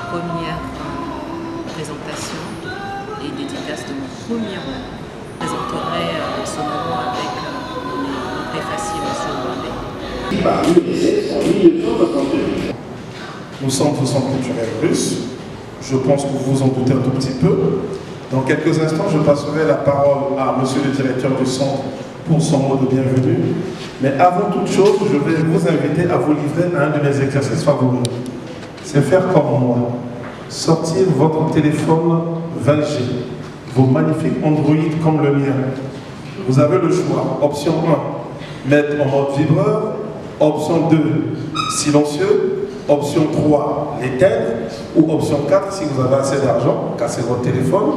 première présentation et dédicace de mon premier roman. Je présenterai ce moment avec mon préfacier, M. Boilet. Nous sommes au Centre culturel russe. Je pense que vous vous en doutez un tout petit peu. Dans quelques instants, je passerai la parole à monsieur le directeur du centre pour son mot de bienvenue. Mais avant toute chose, je vais vous inviter à vous livrer à un de mes exercices favoris. C'est faire comme moi. Sortir votre téléphone 20G, vos magnifiques Android comme le mien. Vous avez le choix. Option 1, mettre en mode vibreur. Option 2, silencieux. Option 3, l'éteindre. Ou option 4, si vous avez assez d'argent, cassez votre téléphone.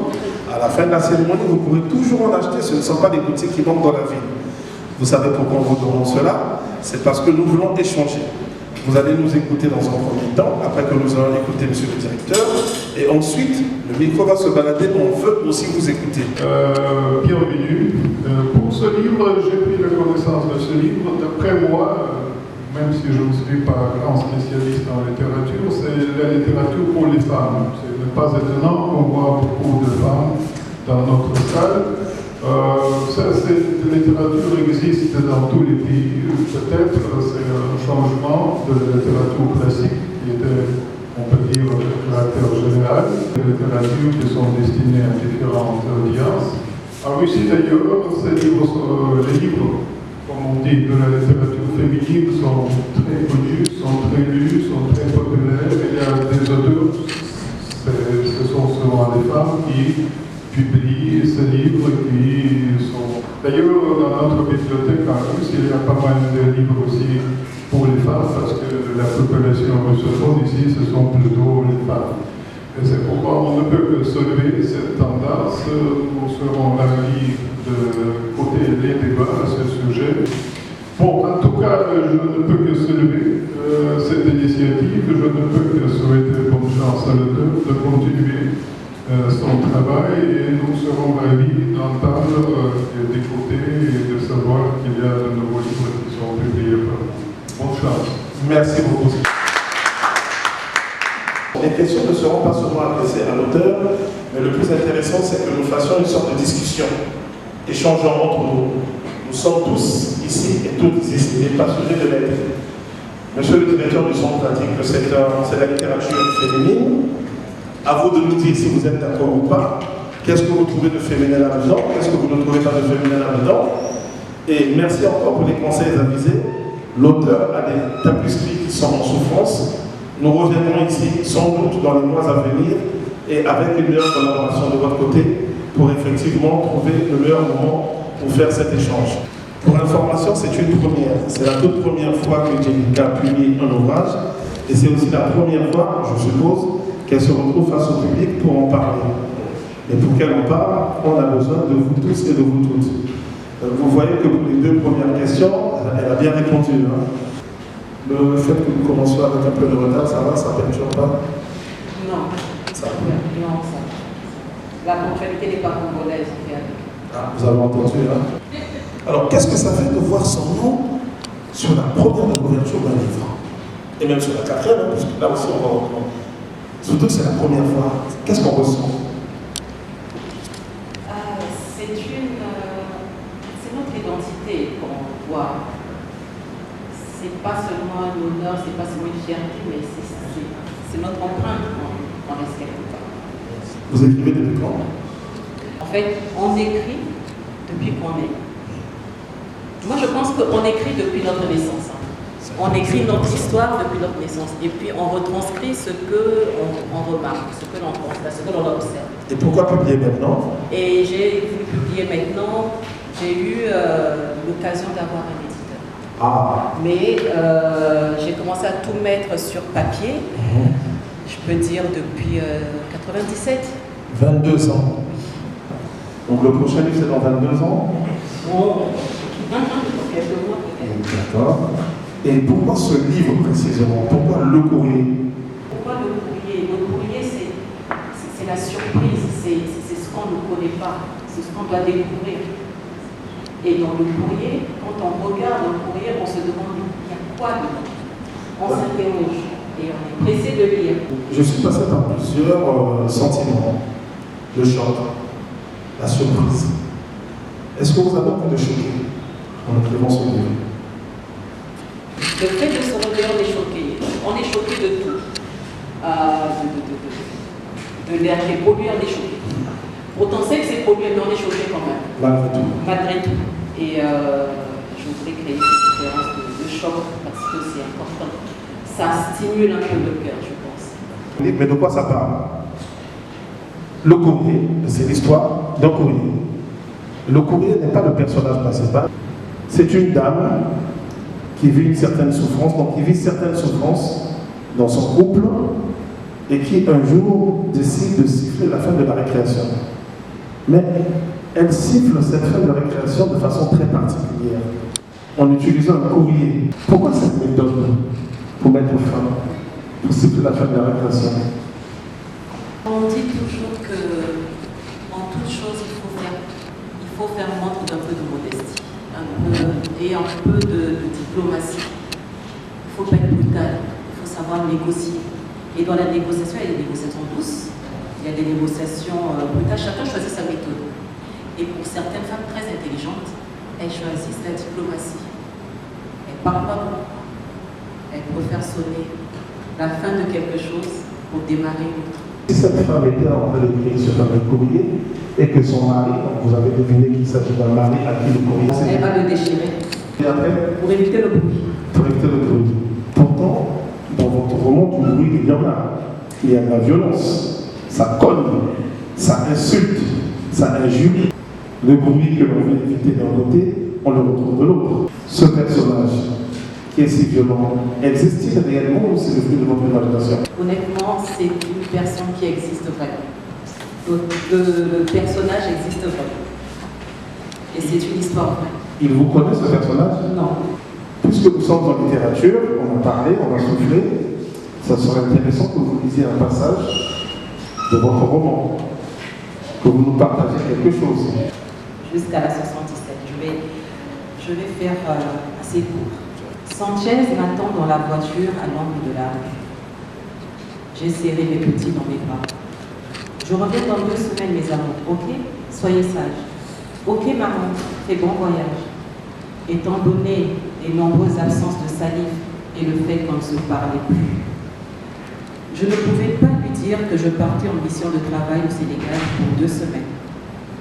À la fin de la cérémonie, vous pourrez toujours en acheter. Ce ne sont pas des boutiques qui manquent dans la ville. Vous savez pourquoi on vous demande cela? C'est parce que nous voulons échanger. Vous allez nous écouter dans un premier temps, après que nous allons écouter monsieur le directeur. Et ensuite, le micro va se balader. On veut aussi vous écouter. Bienvenue. Pour ce livre, j'ai pris la connaissance de ce livre. D'après moi, même si je ne suis pas grand spécialiste en littérature, c'est la littérature pour les femmes. Ce n'est pas étonnant qu'on voit beaucoup de femmes dans notre salle. Cette littérature existe dans tous les pays. Peut-être c'est un changement de la littérature classique qui était, on peut dire, de caractère général. Des littératures qui sont destinées à différentes audiences. En Russie d'ailleurs, les livres, comme on dit, de la littérature féminine sont très connus, sont très lus, sont très populaires. Il y a des auteurs, ce sont souvent des femmes qui publient ces livres qui sont... D'ailleurs, dans notre bibliothèque en Russe, il y a pas mal de livres aussi pour les femmes, parce que la population russophone ici, ce sont plutôt les femmes. Et c'est pourquoi on ne peut que sauver cette tendance. Nous serons ravis de côté les débats à ce sujet. Bon, en tout cas, je ne peux que saluer cette initiative. Je ne peux que souhaiter bonne chance à l'auteur de continuer son travail et nous serons ravis d'entendre et d'écouter et de savoir qu'il y a de nouveaux livres qui sont publiés. Bonne chance. Merci beaucoup. Les questions ne seront pas seulement adressées à l'auteur, mais le plus intéressant, c'est que nous fassions une sorte de discussion, échangeant entre nous. Nous sommes tous ici et toutes ici des passionnés de lettres. Monsieur le directeur du centre a dit que c'est la littérature féminine. À vous de nous dire si vous êtes d'accord ou pas. Qu'est-ce que vous trouvez de féminin là-dedans? Qu'est-ce que vous ne trouvez pas de féminin là-dedans? Et merci encore pour les conseils avisés. L'auteur a des tapisseries qui sont en souffrance. Nous reviendrons ici sans doute dans les mois à venir et avec une meilleure collaboration de votre côté pour effectivement trouver le meilleur moment pour faire cet échange. Pour information, c'est une première. C'est la toute première fois que Jessica publie un ouvrage et c'est aussi la première fois, je suppose, qu'elle se retrouve face au public pour en parler. Et pour qu'elle en parle, on a besoin de vous tous et de vous toutes. Vous voyez que pour les deux premières questions, elle a bien répondu. Hein. Le fait que nous commencions avec un peu de retard, ça va, ça ne perturbe pas? Non. Ça va. Non, ça va. La ponctualité n'est pas congolaise. Ah, vous avez entendu, hein? Alors, qu'est-ce que ça fait de voir son nom sur la première de couverture d'un livre? Et même sur la quatrième, hein, parce que là aussi, on va reprendre. Surtout que c'est la première fois. Qu'est-ce qu'on ressent? C'est notre identité qu'on voit. C'est pas seulement un honneur, c'est pas seulement une fierté, mais c'est notre empreinte qu'on reste quelque part. Vous écrivez depuis quand? En fait, on écrit depuis qu'on est. Moi, je pense qu'on écrit depuis notre naissance. On écrit notre histoire depuis notre naissance. Et puis, on retranscrit ce qu'on remarque, ce que l'on constate, ce que l'on observe. Et pourquoi publier maintenant? Et j'ai voulu publier maintenant. J'ai eu l'occasion d'avoir un éditeur. Ah. Mais j'ai commencé à tout mettre sur papier. Je peux dire depuis 97. 22 ans. Donc le prochain livre, c'est dans 22 ans? Oh. Quelques mois peut-être. D'accord. Et pourquoi ce livre précisément? Pourquoi Le Courrier? Pourquoi Le Courrier? Le Courrier, c'est la surprise, c'est ce qu'on ne connaît pas, c'est ce qu'on doit découvrir. Et dans Le Courrier, quand on regarde Le Courrier, on se demande il y a quoi dedans? On s'interroge. et on est pressé de lire. Je suis passé par plusieurs sentiments. Le choc, la surprise. Est-ce que vous avez envie de choquer en écrivant ce livre? Le fait de se réveiller, on est choqué. On est choqué de tout. De l'air qui est pollué, on est choqué. Pourtant, on sait que c'est pollué, mais on est choqué quand même. Malgré tout. Malgré tout. Et je voudrais créer cette différence de choc parce que c'est important. Ça stimule un peu le cœur, je pense. Mais de quoi ça parle? Le courrier, c'est l'histoire d'un courrier. Le courrier n'est pas le personnage principal. C'est une dame qui vit une certaine souffrance, donc qui vit certaines souffrances dans son couple et qui un jour décide de siffler la fin de la récréation. Mais elle siffle cette fin de récréation de façon très particulière, en utilisant un courrier. Pourquoi cette méthode pour mettre fin, pour siffler la fin de la récréation? On dit toujours qu'en toute chose, il faut faire montre d'un peu de modestie et un peu de diplomatie. Il ne faut pas être brutal, il faut savoir négocier. Et dans la négociation, il y a des négociations douces, il y a des négociations brutales, chacun choisit sa méthode. Et pour certaines femmes très intelligentes, elles choisissent la diplomatie. Elles ne parlent pas beaucoup. Elles préfèrent sonner la fin de quelque chose pour démarrer une autre. Si cette femme était en train d'écrire ce fameux courrier et que son mari, donc vous avez deviné qu'il s'agit d'un mari à qui le courrier s'est... Elle va le déchirer. Et après, pour éviter le bruit. Pour éviter le bruit. Pourtant, dans votre roman, du bruit, il y en a. Il y a de la violence. Ça cogne, ça insulte, ça injurie. Le bruit que l'on veut éviter d'un côté, on le retrouve de l'autre. Ce personnage qui est si violent, existe-t-il réellement ou c'est le fruit de votre imagination? Honnêtement, c'est une personne qui existe vraiment. Le personnage existe vraiment. Et c'est une histoire vraie. Il vous connaît ce personnage? Non. Puisque nous sommes en littérature, on a parlé, on a soufflé, ça serait intéressant que vous lisiez un passage de votre roman, que vous nous partagiez quelque chose. Jusqu'à la 77, je vais faire assez court. Sanchez m'attend dans la voiture à l'angle de la rue. J'ai serré mes petits dans mes bras. Je reviens dans 2 semaines, mes amours, ok? Soyez sages. Ok, maman, fais bon voyage. Étant donné les nombreuses absences de salive et le fait qu'on ne se parlait plus, je ne pouvais pas lui dire que je partais en mission de travail au Sénégal pour 2 semaines.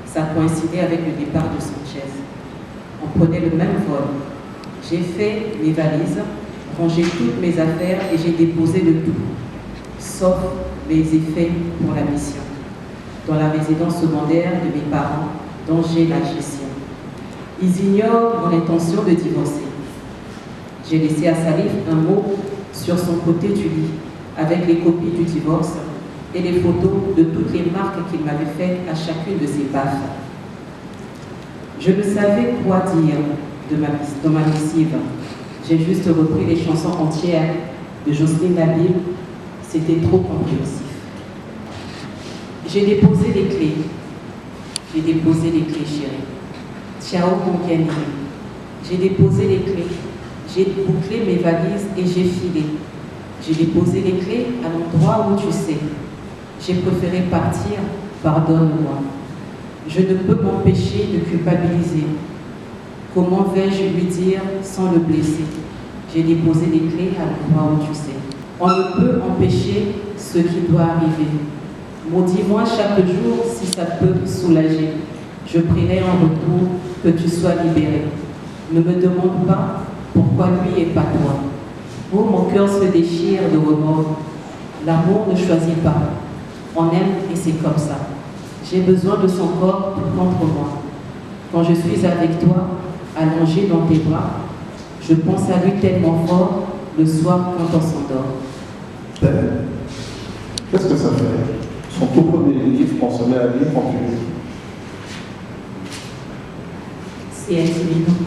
Ça coïncidait avec le départ de Sanchez. On prenait le même vol. J'ai fait mes valises, rangé toutes mes affaires et j'ai déposé le tout, sauf mes effets pour la mission, dans la résidence secondaire de mes parents, dont j'ai la gestion. Ils ignorent mon intention de divorcer. J'ai laissé à Salif un mot sur son côté du lit, avec les copies du divorce et les photos de toutes les marques qu'il m'avait faites à chacune de ses baffes. Je ne savais quoi dire dans ma missive. J'ai juste repris les chansons entières de Jocelyne Nabil. C'était trop compréhensif. J'ai déposé les clés. J'ai déposé les clés, chérie. Ciao, mon bien-aimé. J'ai déposé les clés. J'ai bouclé mes valises et j'ai filé. J'ai déposé les clés à l'endroit où tu sais. J'ai préféré partir, pardonne-moi. Je ne peux m'empêcher de culpabiliser. Comment vais-je lui dire sans le blesser? J'ai déposé les clés à l'endroit où tu sais. On ne peut empêcher ce qui doit arriver. Maudis-moi chaque jour si ça peut soulager. Je prierai en retour que tu sois libéré. Ne me demande pas pourquoi lui et pas toi. Oh, mon cœur se déchire de remords. L'amour ne choisit pas. On aime et c'est comme ça. J'ai besoin de son corps contre moi. Quand je suis avec toi, allongé dans tes bras, je pense à lui tellement fort le soir quand on s'endort. Qu'est-ce que ça fait? Son tout premier livre qu'on se met à lire quand tu lis. C'est intimidant.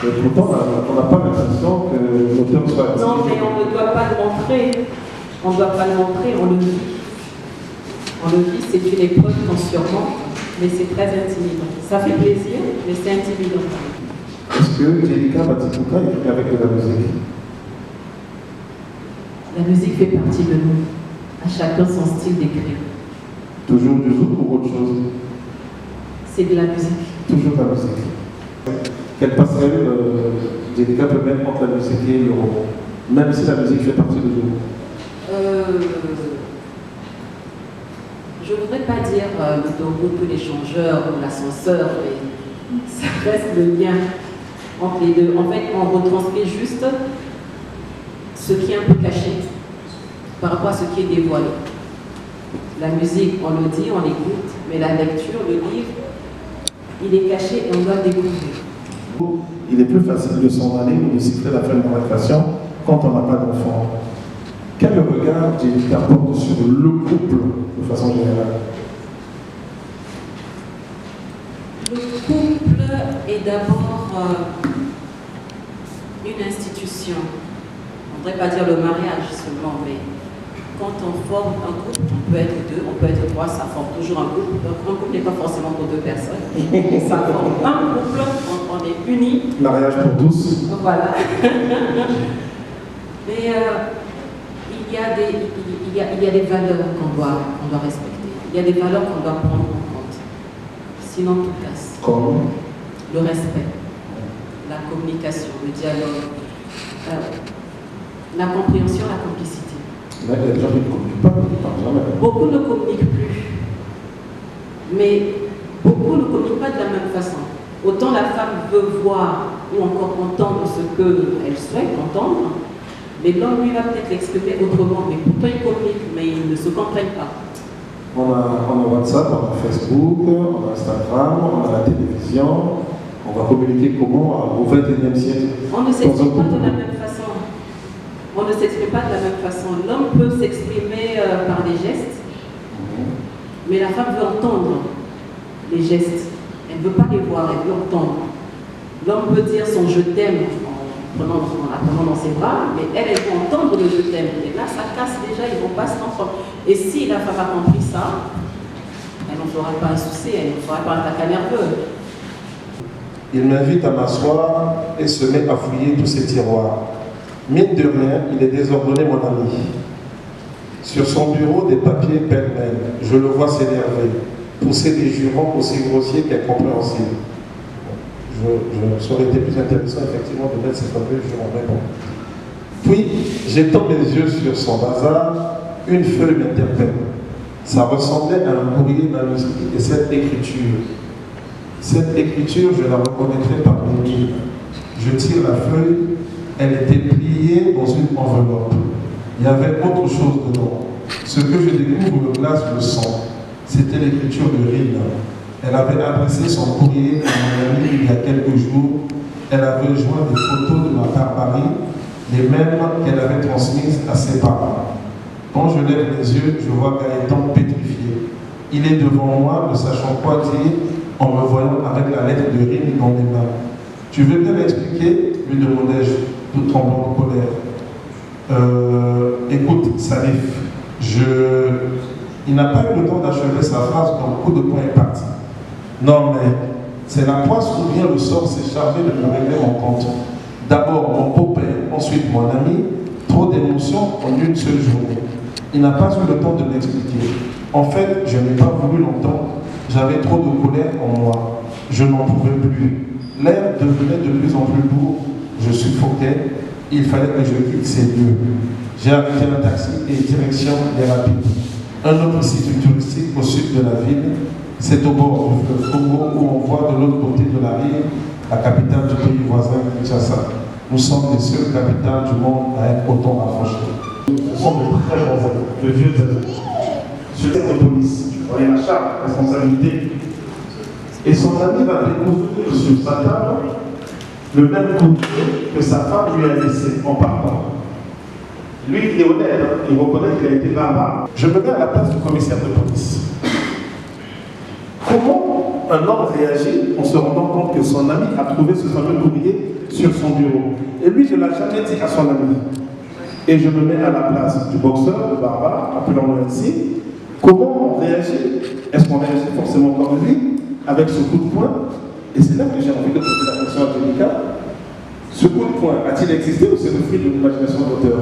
Et pourtant, on n'a pas l'impression que l'auteur soit intimidant. Non, mais on ne doit pas le montrer. On ne doit pas le montrer, on le vit. On le vit, c'est une épreuve qu'on surmonte, mais c'est très intimidant. Ça fait plaisir, mais c'est intimidant. Est-ce que Jelika Batikuka écrit avec de la musique? La musique fait partie de nous. À chacun son style d'écrire. Toujours du zouk ou autre chose? C'est de la musique. Toujours de la musique. Quelle passerelle Jelika peut mettre entre la musique et le roman, même si la musique fait partie de nous? Je ne voudrais pas dire l'autoroute ou l'échangeur ou l'ascenseur, mais ça reste le lien entre les deux. En fait, on retranscrit juste ce qui est un peu caché par rapport à ce qui est dévoilé. La musique, on le dit, on l'écoute, mais la lecture, le livre, il est caché et on doit le découvrir. Il est plus facile de s'en aller ou de siffler la fin de récréation quand on n'a pas d'enfant. Quel regard Jelika porte sur le couple de façon générale? Le couple est d'abord une institution. On ne voudrait pas dire le mariage seulement, mais quand on forme un couple, on peut être deux, on peut être trois, ça forme toujours un couple. Donc un couple n'est pas forcément pour deux personnes. Ça forme un couple, on est unis. Mariage pour tous. Voilà. Mais il y a des valeurs qu'on doit respecter. Il y a des valeurs qu'on doit prendre en compte. Sinon, tout casse. Comme le respect, la communication, le dialogue, la compréhension, la complicité. Là, il y a des gens qui ne communiquent pas, ils ne parlent jamais. Beaucoup ne communiquent plus. Mais beaucoup ne communiquent pas de la même façon. Autant la femme veut voir ou encore entendre ce qu'elle souhaite entendre, mais l'homme lui va peut-être l'exprimer autrement. Mais pourtant ils communiquent, mais ils ne se comprennent pas. On a WhatsApp, on a Facebook, on a Instagram, on a la télévision. On va communiquer comment au XXIe siècle? On ne s'exprime pas de la même façon. On ne s'exprime pas de la même façon. L'homme peut s'exprimer par des gestes, mais la femme veut entendre les gestes. Elle ne veut pas les voir, elle veut entendre. L'homme peut dire son je t'aime en la prenant dans ses bras, mais elle veut entendre le je t'aime. Et là, ça casse déjà, ils ne vont pas se comprendre. Et si la femme a compris ça, elle n'en fera pas un souci, elle ne fera pas un taquin nerveux. Il m'invite à m'asseoir et se met à fouiller tous ses tiroirs. Mine de rien, il est désordonné, mon ami. Sur son bureau, des papiers pêle-mêle. Je le vois s'énerver, pousser des jurons aussi grossiers qu'incompréhensibles. Ça aurait été plus intéressant, effectivement, de mettre ces fameux jurons, mais bon. Puis, j'étends mes yeux sur son bazar, une feuille m'interpelle. Ça ressemblait à un courrier manuscrit et cette écriture, je la reconnaîtrai par mon livre. Je tire la feuille, elle était pliée dans une enveloppe. Il y avait autre chose dedans. Ce que je découvre me glace le sang. C'était l'écriture de Rina. Elle avait adressé son courrier à mon ami il y a quelques jours. Elle avait joint des photos de ma barbarie, les mêmes qu'elle avait transmises à ses parents. Quand je lève les yeux, je vois Gaëtan pétrifié. Il est devant moi, ne sachant quoi dire, en me voyant avec la lettre de Rina dans les mains. Tu veux bien m'expliquer, lui demandai-je, tout tremblant de colère. Écoute, Salif, il n'a pas eu le temps d'achever sa phrase quand le coup de poing est parti. Non, mais c'est la poisse ou bien le sort s'est chargé de me régler mon compte. D'abord mon beau-père, ensuite mon ami, trop d'émotions en une seule journée. Il n'a pas eu le temps de m'expliquer. En fait, je n'ai pas voulu l'entendre. J'avais trop de colère en moi. Je n'en pouvais plus. L'air devenait de plus en plus lourd. Je suffoquais. Il fallait que je quitte ces lieux. J'ai arrêté un taxi et direction des Rapides. Un autre site touristique au sud de la ville. C'est au bord du fleuve Congo où on voit de l'autre côté de la rive la capitale du pays voisin, Kinshasa. Nous sommes les seules capitales du monde à être autant rapprochées. Ce sont de très bons amis, de vieux amis. Sur cette police, on est la charge, la responsabilité. Et son ami va découvrir sur sa table le même courrier que sa femme lui a laissé en partant. Lui, il est honnête, il reconnaît qu'il a été barbare. Je me mets à la place du commissaire de police. Comment un homme réagit en se rendant compte que son ami a trouvé ce fameux courrier sur son bureau? Et lui, je ne l'ai jamais dit à son ami. Et je me mets à la place du boxeur, le barbare, appelons-le ainsi. Comment on réagit? Est-ce qu'on réagit forcément comme lui, avec ce coup de poing? Et c'est là que j'ai envie de poser la question à Jelika. Ce coup de poing a-t-il existé ou c'est le fruit de l'imagination de l'auteur?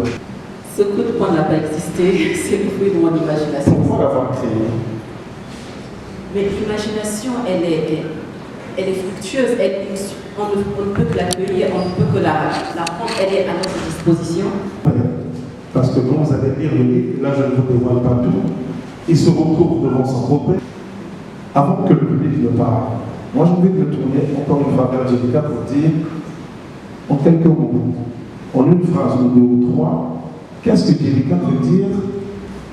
Ce coup de poing n'a pas existé, c'est le fruit de mon imagination. Pourquoi l'avoir créé? Mais l'imagination, elle est fructueuse, on ne peut que l'accueillir, on ne peut que la prendre, elle est à notre disposition. Parce que quand vous allez lire le livre, là je ne vous dévoile pas tout, il se retrouve devant son beau-père avant que le public ne parle. Moi j'ai envie de me tourner encore une fois vers Angelica pour dire, en quelques mots, en une phrase ou deux ou trois, qu'est-ce que Angelica veut dire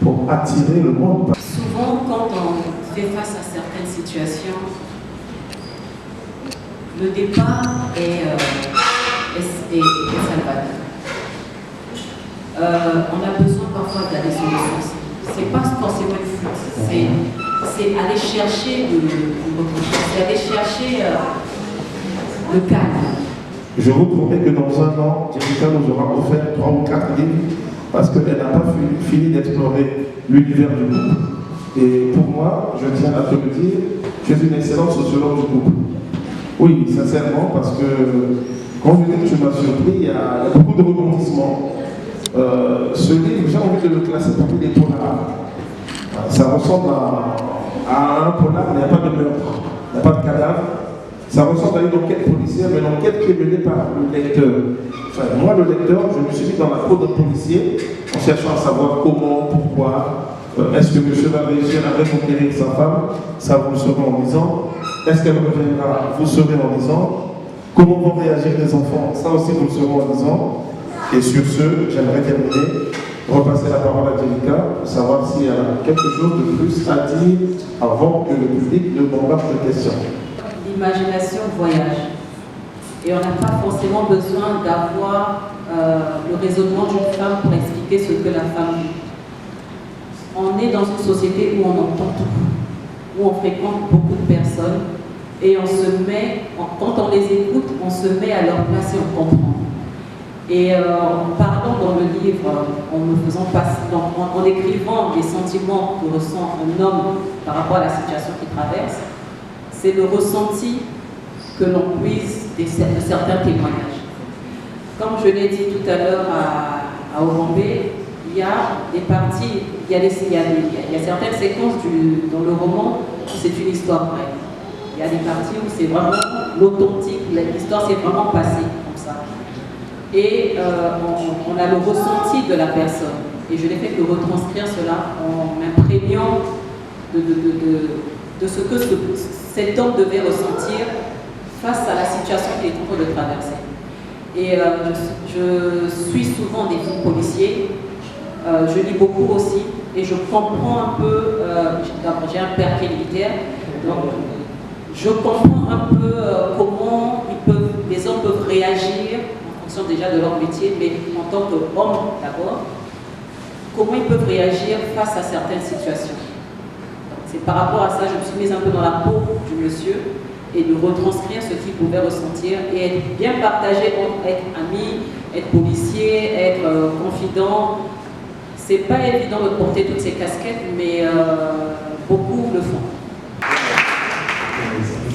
pour attirer le monde? Souvent, quand on fait face à certaines situations, le départ est salvateur. On a besoin parfois d'aller sur le sens. C'est pas forcément une fuite, c'est aller chercher c'est aller chercher le calme. Je vous promets que dans un an, Angelica nous aura offert 3 ou 4 livres parce qu'elle n'a pas fini d'explorer l'univers du couple. Et pour moi, je tiens à te le dire, tu es une excellente sociologue du couple. Oui, sincèrement, parce que quand je dis que tu m'as surpris, il y a beaucoup de rebondissements. Ce livre, j'ai envie de le classer parmi les polars. Ça ressemble à un polar, mais il n'y a pas de meurtre, il n'y a pas de cadavre. Ça ressemble à une enquête policière, mais l'enquête qui est menée par le lecteur. Enfin, moi, le lecteur, je me suis mis dans la peau d'un policier en cherchant à savoir comment, pourquoi. Est-ce que monsieur va réussir à reconquérir sa femme? Ça, vous le saurez en lisant. Est-ce qu'elle reviendra? Vous le saurez en lisant. Comment vont réagir les enfants? Ça aussi, vous le saurez en lisant. Et sur ce, j'aimerais terminer, repasser la parole à Angelica pour savoir s'il y a quelque chose de plus à dire avant que le public ne bombarde de questions. L'imagination voyage. Et on n'a pas forcément besoin d'avoir le raisonnement d'une femme pour expliquer ce que la femme vit. On est dans une société où on entend tout, où on fréquente beaucoup de personnes et on se met, quand on les écoute, on se met à leur place et on comprend. Et en parlant dans le livre, en me faisant passer, en écrivant les sentiments que ressent un homme par rapport à la situation qu'il traverse, c'est le ressenti que l'on puise de certains témoignages. Comme je l'ai dit tout à l'heure à Orambé, il y a des parties, il y a certaines séquences dans le roman où c'est une histoire vraie. Il y a des parties où c'est vraiment l'authentique, l'histoire s'est vraiment passée comme ça. Et on a le ressenti de la personne. Et je n'ai fait que retranscrire cela en m'imprégnant de ce que cet homme devait ressentir face à la situation qu'il est en train de traverser. Et je suis souvent des films policiers, je lis beaucoup aussi, et je comprends un peu, j'ai un père qui est militaire, donc je comprends un peu comment les hommes peuvent réagir, en fonction déjà de leur métier, mais en tant qu'homme d'abord, comment ils peuvent réagir face à certaines situations. C'est par rapport à ça, je me suis mise un peu dans la peau du monsieur, et de retranscrire ce qu'il pouvait ressentir et être bien partagé entre être ami, être policier, être confident. C'est pas évident de porter toutes ces casquettes, mais beaucoup le font.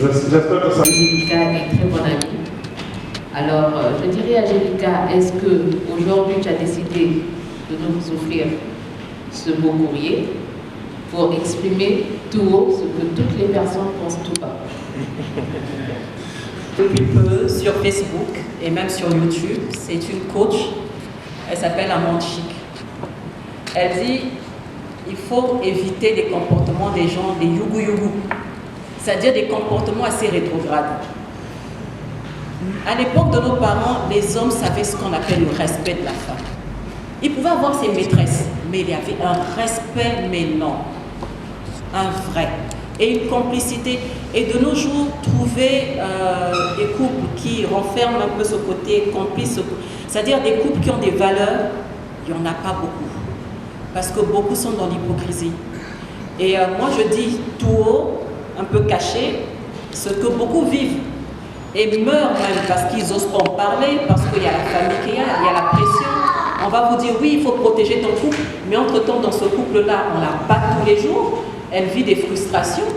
J'espère que ça... Angelica est très bonne amie. Alors, je dirais à Angelica, est-ce qu'aujourd'hui tu as décidé de nous offrir ce beau courrier pour exprimer tout haut ce que toutes les personnes pensent tout bas? Depuis peu, sur Facebook et même sur YouTube, c'est une coach, elle s'appelle Amande Chic. Elle dit, il faut éviter les comportements des gens, des yougou-yougou, c'est-à-dire des comportements assez rétrogrades. À l'époque de nos parents, les hommes savaient ce qu'on appelle le respect de la femme. Ils pouvaient avoir ses maîtresses, mais il y avait un respect, mais non, un vrai. Et une complicité. Et de nos jours, trouver des couples qui renferment un peu ce côté complice, c'est-à-dire des couples qui ont des valeurs, il n'y en a pas beaucoup. Parce que beaucoup sont dans l'hypocrisie. Et moi, je dis tout haut, un peu caché, ce que beaucoup vivent. Et meurent même parce qu'ils n'osent pas en parler, parce qu'il y a la famille qu'il y a la pression. On va vous dire, oui, il faut protéger ton couple, mais entre-temps, dans ce couple-là, on la bat tous les jours. Elle vit des frustrations,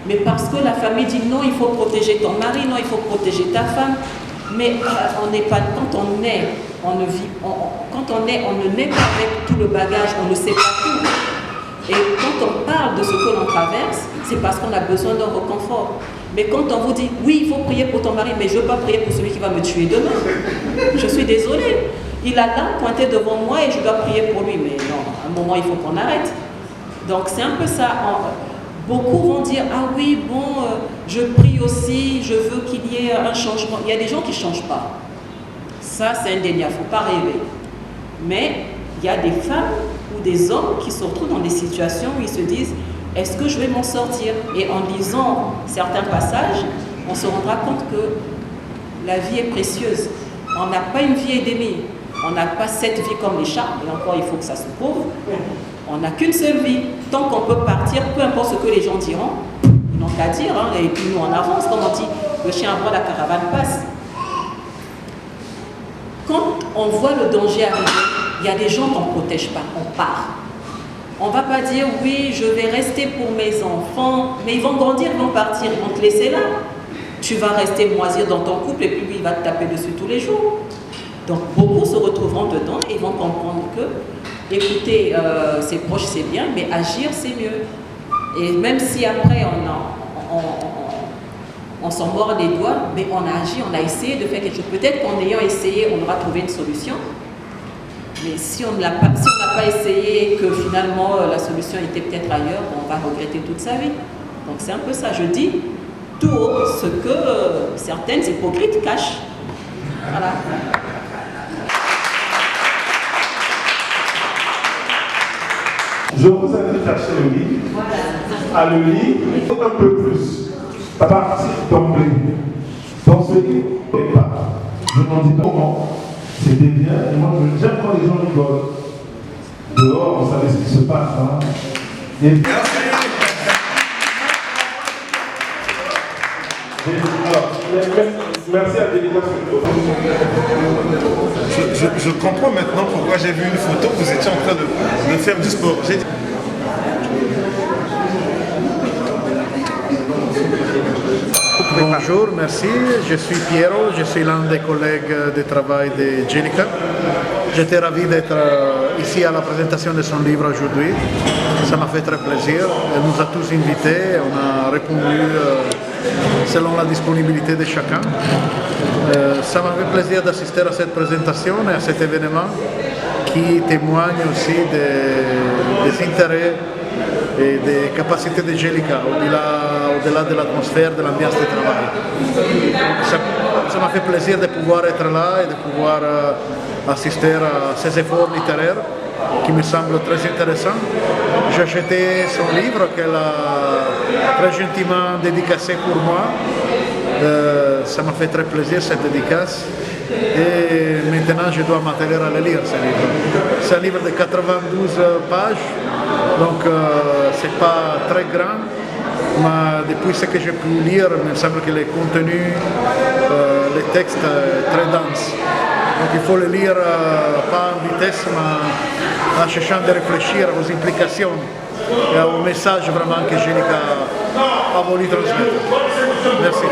mais parce que la famille dit non, il faut protéger ton mari, non, il faut protéger ta femme. Mais on n'est pas, quand on est, on ne vit, quand on est, on ne naît pas avec tout le bagage, on ne sait pas tout. Et quand on parle de ce que l'on traverse, c'est parce qu'on a besoin d'un reconfort. Mais quand on vous dit, oui, il faut prier pour ton mari, mais je ne veux pas prier pour celui qui va me tuer demain. Je suis désolée. Il a l'âme pointée devant moi et je dois prier pour lui. Mais non, à un moment, il faut qu'on arrête. Donc c'est un peu ça. Beaucoup vont dire, ah oui, bon, je prie aussi, je veux qu'il y ait un changement. Il y a des gens qui ne changent pas. Ça, c'est indéniable, il ne faut pas rêver. Mais il y a des femmes ou des hommes qui se retrouvent dans des situations où ils se disent, est-ce que je vais m'en sortir? Et en lisant certains passages, on se rendra compte que la vie est précieuse. On n'a pas une vie aidée. On n'a pas 7 vies comme les chats, et encore il faut que ça se prouve. On n'a qu'une seule vie. Tant qu'on peut partir, peu importe ce que les gens diront, ils n'ont qu'à dire, hein, et puis nous on avance, comme on dit, le chien à bord, la caravane passe. Quand on voit le danger arriver, il y a des gens qu'on ne protège pas, on part. On ne va pas dire, oui, je vais rester pour mes enfants, mais ils vont grandir, ils vont partir, ils vont te laisser là. Tu vas rester moisir dans ton couple et puis lui, il va te taper dessus tous les jours. Donc, beaucoup se retrouveront dedans et vont comprendre que, écoutez, c'est proche, c'est bien, mais agir, c'est mieux. Et même si après, on s'en mord les doigts, mais on a agi, on a essayé de faire quelque chose. Peut-être qu'en ayant essayé, on aura trouvé une solution. Mais si on n'a pas essayé et que finalement la solution était peut-être ailleurs, on va regretter toute sa vie. Donc c'est un peu ça. Je dis tout haut ce que certaines hypocrites cachent. Voilà. Je vous invite à acheter le livre, à le lire un peu plus. Partir d'emblée. Dans ce livre, je n'en dis pas comment. C'était bien, et moi j'aime quand les gens rigolent. Dehors, on savait ce qui se passe. Hein. Et... Merci à Délicat. Je comprends maintenant pourquoi j'ai vu une photo, vous étiez en train de faire du sport. Bonjour, merci. Je suis Piero, je suis l'un des collègues de travail de Jellica. J'étais ravi d'être ici à la présentation de son livre aujourd'hui. Ça m'a fait très plaisir. Elle nous a tous invités, on a répondu selon la disponibilité de chacun. Ça m'a fait plaisir d'assister à cette présentation et à cet événement qui témoigne aussi des intérêts et des capacités de Jellica, au-delà de l'atmosphère, de l'ambiance de travail. Ça m'a fait plaisir de pouvoir être là et de pouvoir assister à ces efforts littéraires qui me semblent très intéressants. J'ai acheté son livre qu'elle a très gentiment dédicacé pour moi. Ça m'a fait très plaisir cette dédicace. Et maintenant je dois m'atteler à le lire, ce livre. C'est un livre de 92 pages, donc c'est pas très grand, mais depuis ce que j'ai pu lire, il me semble que les contenus, les textes très denses. Donc il faut le lire pas en vitesse, mais en cherchant de réfléchir aux implications et au message vraiment que Jellica a voulu transmettre. Merci.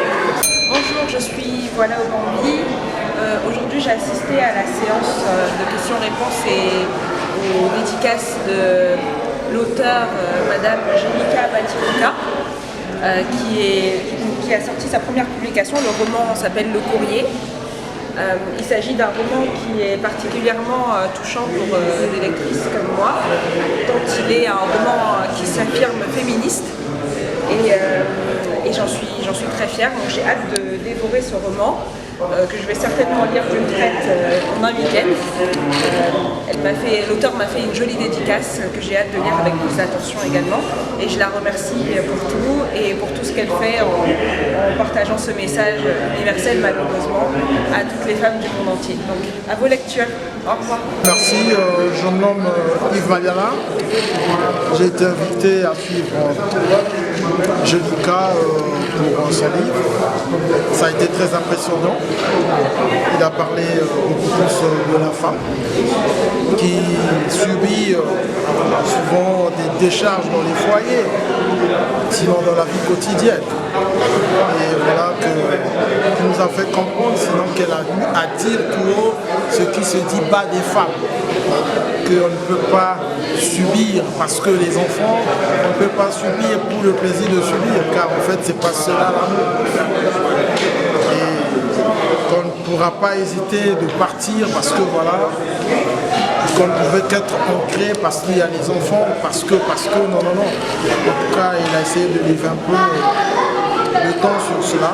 Bonjour, je suis Voilà au Bambi. Aujourd'hui, j'ai assisté à la séance de questions-réponses et aux dédicaces de l'auteur Madame Jellica Batiruka, qui a sorti sa première publication. Le roman s'appelle Le Courrier. Il s'agit d'un roman qui est particulièrement touchant pour des lectrices comme moi, tant il est un roman qui s'affirme féministe. Et j'en suis très fière, donc j'ai hâte de dévorer ce roman que je vais certainement lire d'une traite en un week-end. L'auteur m'a fait une jolie dédicace que j'ai hâte de lire avec plus d'attention également, et je la remercie pour tout et pour tout ce qu'elle fait en partageant ce message universel malheureusement à toutes les femmes du monde entier. Donc à vos lectures, au revoir. Merci, je me nomme Yves Mayala. J'ai été invité à suivre Jellica pour son livre. Ça a été très impressionnant. Il a parlé beaucoup plus de la femme qui subit souvent des décharges dans les foyers, sinon dans la vie quotidienne. Et voilà qui nous a fait comprendre, sinon qu'elle a eu à dire tout haut ce qui se dit bas des femmes. Qu'on ne peut pas subir parce que les enfants, on ne peut pas subir pour le plaisir de subir, car en fait c'est pas cela l'amour. Et qu'on ne pourra pas hésiter de partir parce que voilà, qu'on ne pouvait qu'être ancré parce qu'il y a les enfants, parce que, non. En tout cas, il a essayé de livrer un peu le temps sur cela.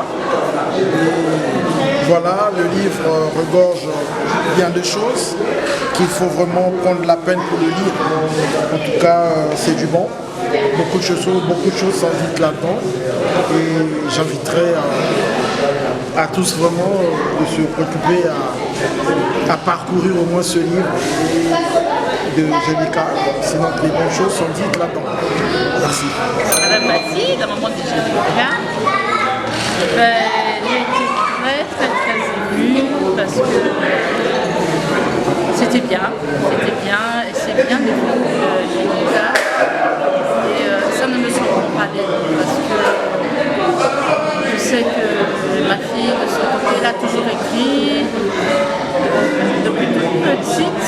Et voilà, le livre regorge bien de choses qu'il faut vraiment prendre la peine pour le lire. En tout cas, c'est du bon. Beaucoup de choses s'invitent là-dedans. Et j'inviterai à tous vraiment de se préoccuper à parcourir au moins ce livre de Jelika. Sinon, les bonnes choses sont dites là-dedans. Merci. Madame Mathilde, la maman de Jelika, j'ai été très émue parce que c'était bien, et c'est bien de Jelika. Et ça ne me surprend pas d'elle parce que je sais que ma fille de son côté, elle a toujours écrit depuis toute petite.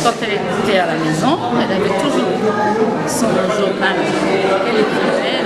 Quand elle était à la maison, elle avait toujours son journal. Elle écrivait,